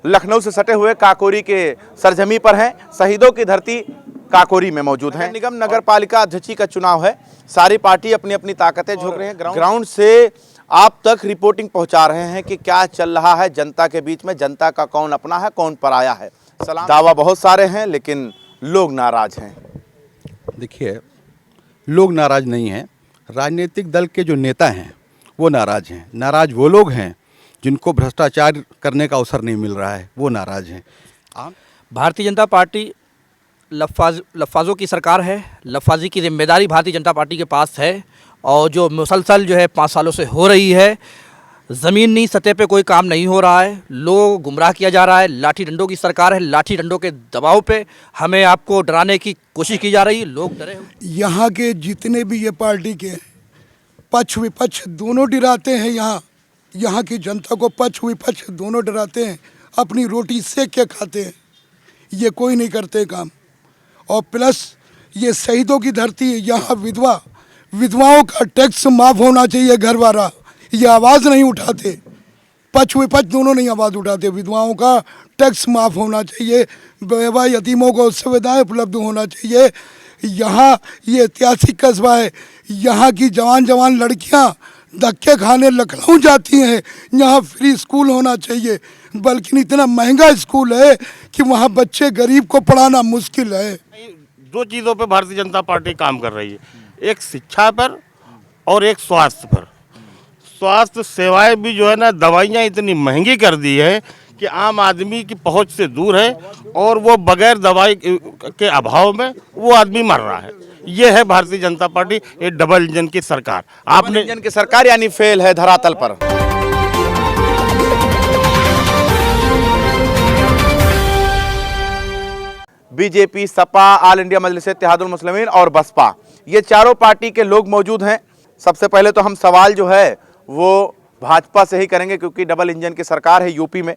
लखनऊ से सटे हुए काकोरी के सरजमी पर हैं। शहीदों की धरती काकोरी में मौजूद है। निगम नगर पालिका अध्यक्ष का चुनाव है। सारी पार्टी अपनी अपनी ताकतें झोंक रहे हैं। ग्राउंड से आप तक रिपोर्टिंग पहुंचा रहे हैं कि क्या चल रहा है जनता के बीच में, जनता का कौन अपना है कौन पराया है। दावा बहुत सारे हैं लेकिन लोग नाराज हैं। देखिए, लोग नाराज नहीं हैं, राजनीतिक दल के जो नेता हैं वो नाराज हैं। नाराज वो लोग हैं जिनको भ्रष्टाचार करने का अवसर नहीं मिल रहा है, वो नाराज हैं। भारतीय जनता पार्टी लफ्फाजों की सरकार है। लफ्फाजी की जिम्मेदारी भारतीय जनता पार्टी के पास है और जो मुसलसल जो है 5 सालों से हो रही है, ज़मीनी सतह पे कोई काम नहीं हो रहा है, लोगों को गुमराह किया जा रहा है। लाठी डंडों की सरकार है, लाठी डंडों के दबाव पे हमें आपको डराने की कोशिश की जा रही है। लोग डरे हुए। यहाँ के जितने भी ये पार्टी के पक्ष विपक्ष दोनों डराते हैं। यहाँ की जनता को पक्ष विपक्ष दोनों डराते हैं। अपनी रोटी सेक के खाते हैं, ये कोई नहीं करते काम। और प्लस ये शहीदों की धरती है, यहाँ विधवाओं का टैक्स माफ़ होना चाहिए। घर वाला ये आवाज़ नहीं उठाते, पक्ष विपक्ष दोनों नहीं आवाज़ उठाते। विधवाओं का टैक्स माफ़ होना चाहिए, बेवा यतीमों को सुविधाएं उपलब्ध होना चाहिए। यहाँ ये ऐतिहासिक कस्बा है, यहाँ की जवान लड़कियाँ धक्के खाने लखनऊ जाती हैं। यहाँ फ्री स्कूल होना चाहिए, बल्कि इतना महंगा स्कूल है कि वहाँ बच्चे गरीब को पढ़ाना मुश्किल है। 2 चीज़ों पे भारतीय जनता पार्टी काम कर रही है, एक शिक्षा पर और एक स्वास्थ्य पर। स्वास्थ्य सेवाएं भी जो है ना, दवाइयाँ इतनी महंगी कर दी है कि आम आदमी की पहुंच से दूर है और वो बगैर दवाई के अभाव में वो आदमी मर रहा है। ये है भारतीय जनता पार्टी, ये डबल इंजन की सरकार। आपने इंजन की सरकार यानी फेल है धरातल पर। BJP, Sapa, all India Majlis-e-Ittehadul Muslimeen और बसपा, ये चारों पार्टी के लोग मौजूद हैं। सबसे पहले तो हम सवाल जो है वो भाजपा से ही करेंगे क्योंकि डबल इंजन की सरकार है यूपी में।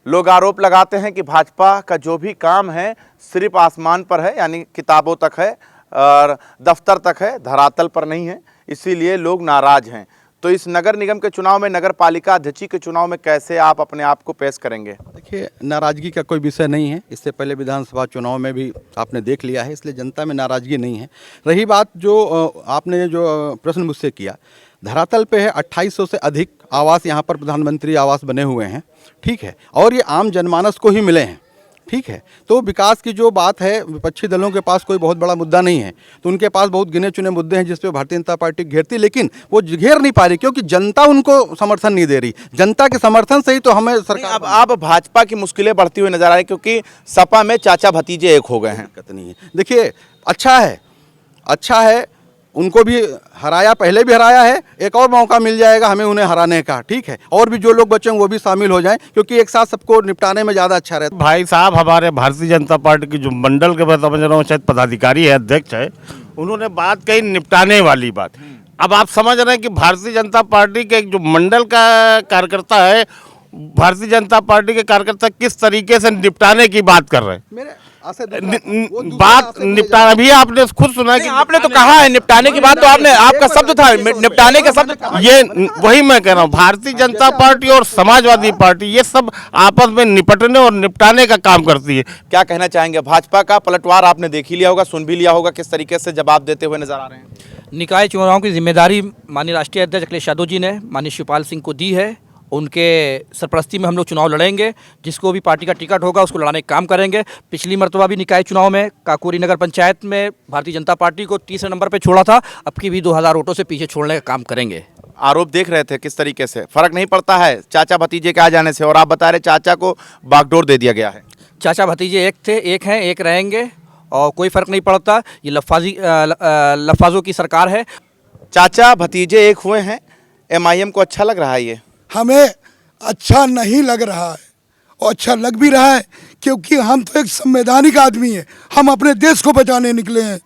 लोग आरोप लगाते हैं कि भाजपा का जो भी काम है सिर्फ आसमान पर है, यानी किताबों तक है और दफ्तर तक है, धरातल पर नहीं है, इसीलिए लोग नाराज हैं। तो इस नगर निगम के चुनाव में, नगर पालिका अध्यक्ष के चुनाव में कैसे आप अपने आप को पेश करेंगे? देखिए, नाराज़गी का कोई विषय नहीं है। इससे पहले विधानसभा चुनाव में भी आपने देख लिया है, इसलिए जनता में नाराज़गी नहीं है। रही बात जो आपने जो प्रश्न मुझसे किया, धरातल पे है 2800 से अधिक आवास यहाँ पर प्रधानमंत्री आवास बने हुए हैं, ठीक है, और ये आम जनमानस को ही मिले हैं, ठीक है। तो विकास की जो बात है, विपक्षी दलों के पास कोई बहुत बड़ा मुद्दा नहीं है, तो उनके पास बहुत गिने चुने मुद्दे हैं जिस पे भारतीय जनता पार्टी घेरती, लेकिन वो घेर नहीं पा रही क्योंकि जनता उनको समर्थन नहीं दे रही। जनता के समर्थन से ही तो हमें सरकार। अब भाजपा की मुश्किलें बढ़ती हुई नजर आ रही क्योंकि सपा में चाचा भतीजे एक हो गए हैं। दिक्कत नहीं है। देखिए, अच्छा है, उनको भी हराया, पहले भी हराया है, एक और मौका मिल जाएगा हमें उन्हें हराने का, ठीक है। और भी जो लोग बचे हैं वो भी शामिल हो जाएं क्योंकि एक साथ सबको निपटाने में ज़्यादा अच्छा रहता है। भाई साहब, हमारे भारतीय जनता पार्टी की जो मंडल के मैं समझ रहा हूँ शायद पदाधिकारी है, अध्यक्ष है, उन्होंने बात कही निपटाने वाली बात। अब आप समझ रहे हैं कि भारतीय जनता पार्टी के जो मंडल का कार्यकर्ता है, भारतीय जनता पार्टी के कार्यकर्ता किस तरीके से निपटाने की बात कर रहे हैं। बात निपटाना भी आपने खुद सुना कि आपने तो कहा है निपटाने की बात, तो आपने, आपका शब्द था निपटाने का शब्द। ये वही मैं कह रहा हूँ, भारतीय जनता पार्टी और समाजवादी पार्टी ये सब आपस में निपटने और निपटाने का काम करती है। क्या कहना चाहेंगे? भाजपा का पलटवार आपने देख ही लिया होगा, सुन भी लिया होगा, किस तरीके से जवाब देते हुए नजर आ रहे हैं। निकाय चुनाव की जिम्मेदारी माननीय राष्ट्रीय अध्यक्ष अखिलेश यादव जी ने माननीय शिवपाल सिंह को दी है। उनके सरपरस्ती में हम लोग चुनाव लड़ेंगे, जिसको भी पार्टी का टिकट होगा उसको लड़ाने का काम करेंगे। पिछली मरतबा भी निकाय चुनाव में काकोरी नगर पंचायत में भारतीय जनता पार्टी को 30 नंबर पे छोड़ा था, अब की भी 2000 वोटों से पीछे छोड़ने का काम करेंगे। आरोप देख रहे थे किस तरीके से फर्क नहीं पड़ता है चाचा भतीजे के आ जाने से, और आप बता रहे चाचा को बागडोर दे दिया गया है। चाचा भतीजे एक थे, एक हैं, एक रहेंगे और कोई फ़र्क नहीं पड़ता। ये लफ्फाजों की सरकार है। चाचा भतीजे एक हुए हैं, MIM को अच्छा लग रहा है? ये हमें अच्छा नहीं लग रहा है और अच्छा लग भी रहा है क्योंकि हम तो एक संवैधानिक आदमी हैं, हम अपने देश को बचाने निकले हैं।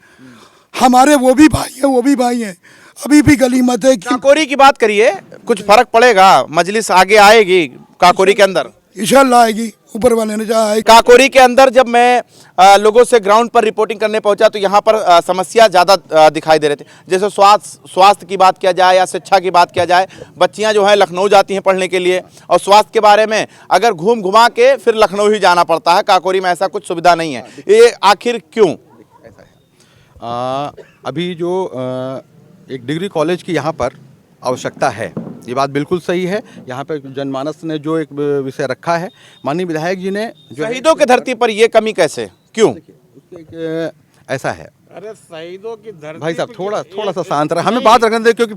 हमारे वो भी भाई हैं, अभी भी गलीमत है कि काकोरी की बात करिए, कुछ फर्क पड़ेगा? मजलिस आगे आएगी काकोरी के अंदर? इंशाल्लाह आएगी, ऊपर वाले ने चाहा है। काकोरी के अंदर जब मैं लोगों से ग्राउंड पर रिपोर्टिंग करने पहुंचा तो यहाँ पर समस्या ज़्यादा दिखाई दे रही थी। जैसे स्वास्थ्य की बात किया जाए या शिक्षा की बात किया जाए, बच्चियाँ जो हैं लखनऊ जाती हैं पढ़ने के लिए, और स्वास्थ्य के बारे में अगर घुमा के फिर लखनऊ ही जाना पड़ता है। काकोरी में ऐसा कुछ सुविधा नहीं है। ये आखिर क्यों? अभी जो एक डिग्री कॉलेज की यहाँ पर आवश्यकता है, ये बात बिल्कुल सही है। यहाँ पे जनमानस ने जो एक विषय रखा है, माननीय विधायक जी ने जो शहीदों की धरती पर ये कमी कैसे, क्यों? ऐसा है। अरे शहीदों की धरती भाई साहब थोड़ा सा शांत रहे, हमें बात रखने दे, क्योंकि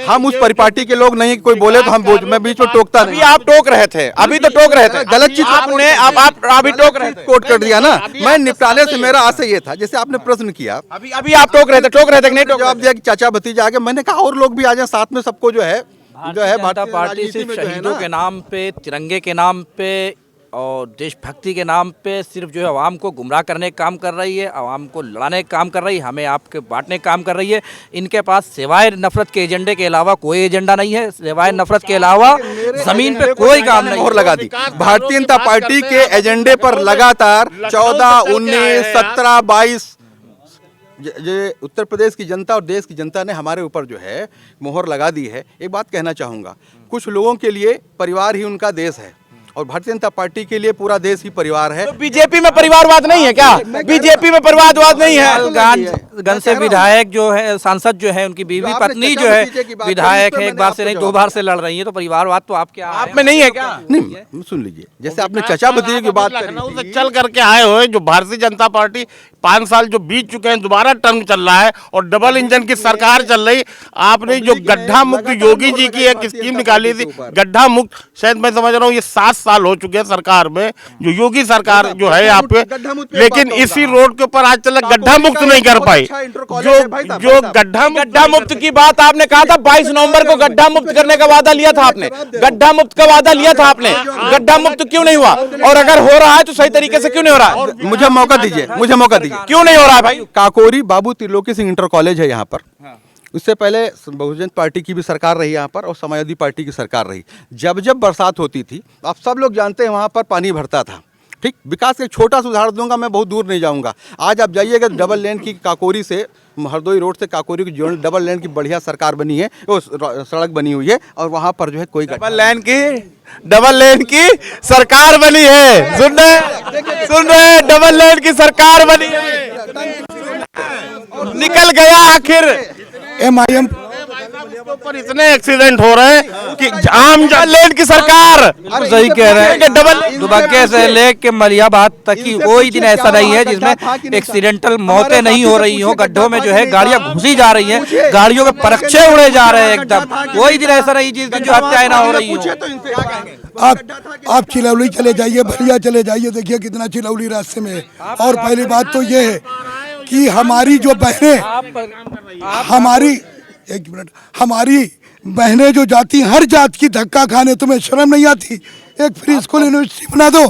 हम उस परिपाटी के लोग नहीं, कोई बोले तो हम मैं बीच में टोकता अभी नहीं। आप टोक रहे थे, अभी तो टोक रहे थे, गलत चीज आपने आप अभी टोक रहे थे, कोट कर दिया ना। मैं निपटाने से मेरा आशय ये था, जैसे आपने प्रश्न किया, अभी आप टोक रहे थे कि नहीं टोक रहे जवाब दिया कि चाचा भतीजा आगे, मैंने कहा और लोग भी आ जाए साथ में, सबको जो है भारतीय जनता पार्टी राजनीति सिर्फ में जो है शहीदों ना, के नाम पे, तिरंगे के नाम पे और देशभक्ति के नाम पे सिर्फ जो है आवाम को गुमराह करने का काम कर रही है, आवाम को लड़ाने का काम कर रही है, हमें आपके बांटने का काम कर रही है। इनके पास सिवाय नफरत के एजेंडे के अलावा कोई एजेंडा नहीं है, सिवाय नफरत के अलावा जमीन पे कोई काम नहीं। मोहर लगा दी भारतीय जनता पार्टी के एजेंडे पर लगातार 14, 19, 17, 22 ये उत्तर प्रदेश की जनता और देश की जनता ने हमारे ऊपर जो है मोहर लगा दी है। एक बात कहना चाहूँगा, कुछ लोगों के लिए परिवार ही उनका देश है और भारतीय जनता पार्टी के लिए पूरा देश ही परिवार है। तो बीजेपी में परिवारवाद नहीं है क्या? बीजेपी में परिवारवाद नहीं है? गंज से विधायक जो है, सांसद जो है, उनकी बीवी पत्नी जो है विधायक है, एक बार से नहीं 2 बार से लड़ रही है, तो परिवारवाद तो आपके आप में नहीं है क्या? नहीं, सुन लीजिए, जैसे आपने चचा भतीजे की बात करी लखनऊ थी, से चल करके आए हुए जो भारतीय जनता पार्टी 5 साल जो बीत चुके हैं, दोबारा टर्म चल रहा है और डबल इंजन की सरकार चल रही। आपने जो गड्ढा मुक्त योगी जी की एक स्कीम निकाली थी, गड्ढा मुक्त, शायद मैं समझ रहा हूँ ये 7 साल हो चुके हैं सरकार में, जो योगी सरकार जो है यहाँ पे, लेकिन इसी रोड के ऊपर आज तक गड्ढा मुक्त नहीं कर पाई। जो गड्ढा मुक्त की बात आपने कहा था, 22 नवंबर को गड्ढा मुक्त करने का वादा लिया था आपने, गड्ढा मुक्त का वादा लिया था आपने, गड्ढा मुक्त क्यों नहीं हुआ? और अगर हो रहा है तो सही तरीके से क्यों नहीं हो रहा है? मुझे मौका दीजिए, क्यों नहीं हो रहा है भाई? काकोरी बाबू त्रिलोकी सिंह इंटर कॉलेज है यहाँ पर। उससे पहले बहुजन पार्टी की भी सरकार रही यहाँ पर और समाजवादी पार्टी की सरकार रही। जब बरसात होती थी, आप सब लोग जानते हैं, वहाँ पर पानी भरता था। ठीक, विकास का एक छोटा सा उदाहरण दूंगा, मैं बहुत दूर नहीं जाऊँगा। आज आप जाइएगा डबल लेन की, काकोरी से हरदोई रोड से काकोरी की जोड़ डबल लेन की बढ़िया सरकार बनी है, वो सड़क बनी हुई है और वहाँ पर जो है कोई डबल लेन की सरकार बनी है। सुन रहे डबल लेन की सरकार बनी है, निकल गया आखिर। MIM पर इतने एक्सीडेंट हो रहे हैं कि आम लेन की सरकार सही कह रहे हैं। डबल दुबग्गे से लेके मलियाबाद तक की कोई दिन ऐसा नहीं है जिसमें एक्सीडेंटल मौतें नहीं हो रही हो। गड्ढों में जो है गाड़ियां घुसी जा रही हैं, गाड़ियों के परखचे उड़े जा रहे हैं एकदम। कोई दिन ऐसा नहीं जिस दिन जो हत्याएं ना हो रही हो। आप चिलौली चले जाइए, भलिया चले जाइए, देखिए कितना चिलौली रास्ते में है। और पहली बात तो ये है कि हमारी जो बहनें, हमारी बहनें जो जाती, हर जात की धक्का खाने, तुम्हें शर्म नहीं आती? एक फ्री स्कूल यूनिवर्सिटी बना दो।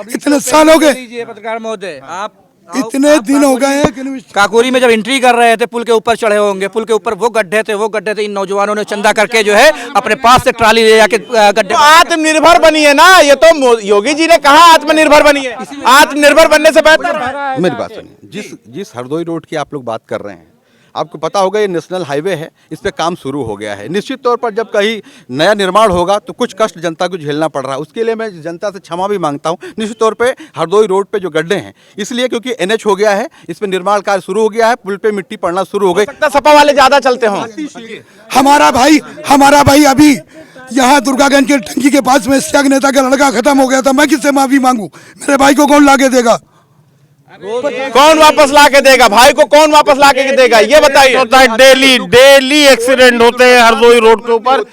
इतने साल हो गए, पत्रकार महोदय, आप इतने दिन हो गए हैं कि काकोरी में जब एंट्री कर रहे थे, पुल के ऊपर चढ़े होंगे, पुल के ऊपर वो गड्ढे थे, इन नौजवानों ने चंदा करके जो है अपने पास से ट्राली ले जाके गड्ढे। तो आत्मनिर्भर बनी है ना, ये तो योगी जी ने कहा आत्मनिर्भर बनी है। आत्मनिर्भर बनने से बेहतर, मेरी बात सुनिए, जिस हरदोई रोड की आप लोग बात कर रहे हैं, आपको पता होगा ये नेशनल हाईवे है, इस पे काम शुरू हो गया है। निश्चित तौर पर जब कहीं नया निर्माण होगा तो कुछ कष्ट जनता को झेलना पड़ रहा है, उसके लिए मैं जनता से क्षमा भी मांगता हूँ। निश्चित तौर पे हरदोई रोड पे जो गड्ढे हैं, इसलिए क्योंकि NH हो गया है, इस पे निर्माण कार्य शुरू हो गया है, पुल पे मिट्टी पड़ना शुरू हो गई। सपा वाले ज्यादा चलते हों। हमारा भाई अभी यहाँ दुर्गागंज के टंकी के पास में त्याग नेता का लड़का खत्म हो गया था, मैं किससे माफी मांगू? मेरे भाई को कौन ला के देगा? कौन वापस ला के देगा? भाई को कौन वापस ला के देगा, ये बताइए। डेली एक्सीडेंट होते हैं हरदोई रोड के ऊपर।